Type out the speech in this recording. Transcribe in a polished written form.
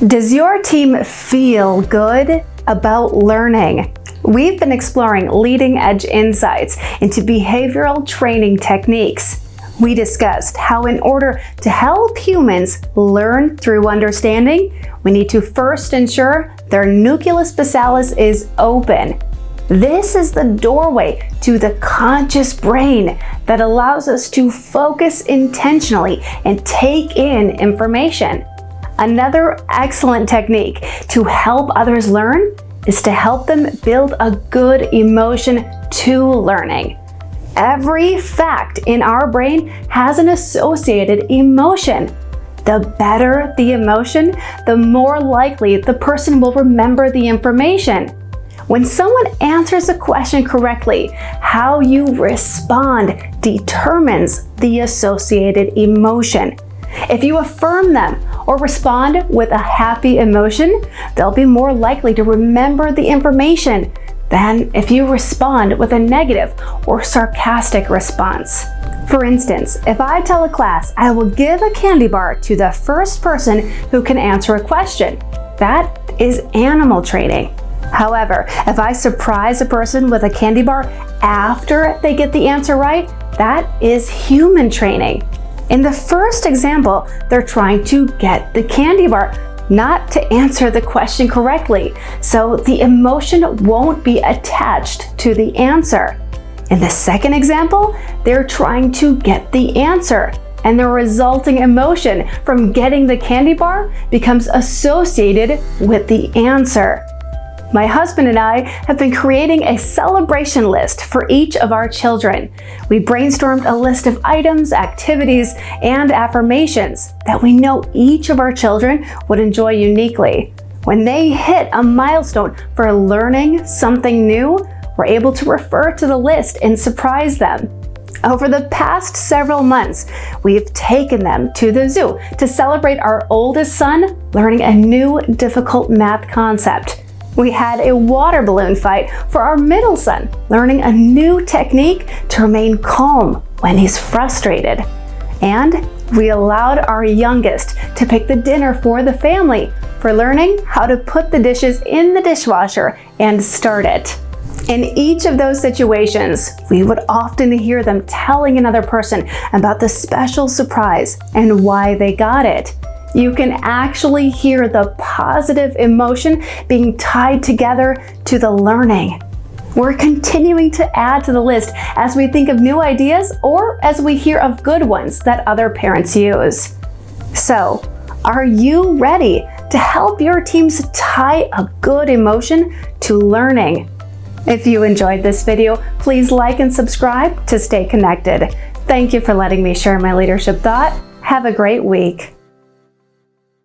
Does your team feel good about learning? We've been exploring leading-edge insights into behavioral training techniques. We discussed how in order to help humans learn through understanding, we need to first ensure their nucleus basalis is open. This is the doorway to the conscious brain that allows us to focus intentionally and take in information. Another excellent technique to help others learn is to help them build a good emotion to learning. Every fact in our brain has an associated emotion. The better the emotion, the more likely the person will remember the information. When someone answers a question correctly, how you respond determines the associated emotion. If you affirm them or respond with a happy emotion, they'll be more likely to remember the information than if you respond with a negative or sarcastic response. For instance, if I tell a class I will give a candy bar to the first person who can answer a question, that is animal training. However, if I surprise a person with a candy bar after they get the answer right, that is human training. In the first example, they're trying to get the candy bar, not to answer the question correctly, so the emotion won't be attached to the answer. In the second example, they're trying to get the answer, and the resulting emotion from getting the candy bar becomes associated with the answer. My husband and I have been creating a celebration list for each of our children. We brainstormed a list of items, activities, and affirmations that we know each of our children would enjoy uniquely. When they hit a milestone for learning something new, we're able to refer to the list and surprise them. Over the past several months, we've taken them to the zoo to celebrate our oldest son learning a new difficult math concept. We had a water balloon fight for our middle son, learning a new technique to remain calm when he's frustrated. And we allowed our youngest to pick the dinner for the family for learning how to put the dishes in the dishwasher and start it. In each of those situations, we would often hear them telling another person about the special surprise and why they got it. You can actually hear the positive emotion being tied together to the learning. We're continuing to add to the list as we think of new ideas or as we hear of good ones that other parents use. So, are you ready to help your teams tie a good emotion to learning? If you enjoyed this video, please like and subscribe to stay connected. Thank you for letting me share my leadership thought. Have a great week.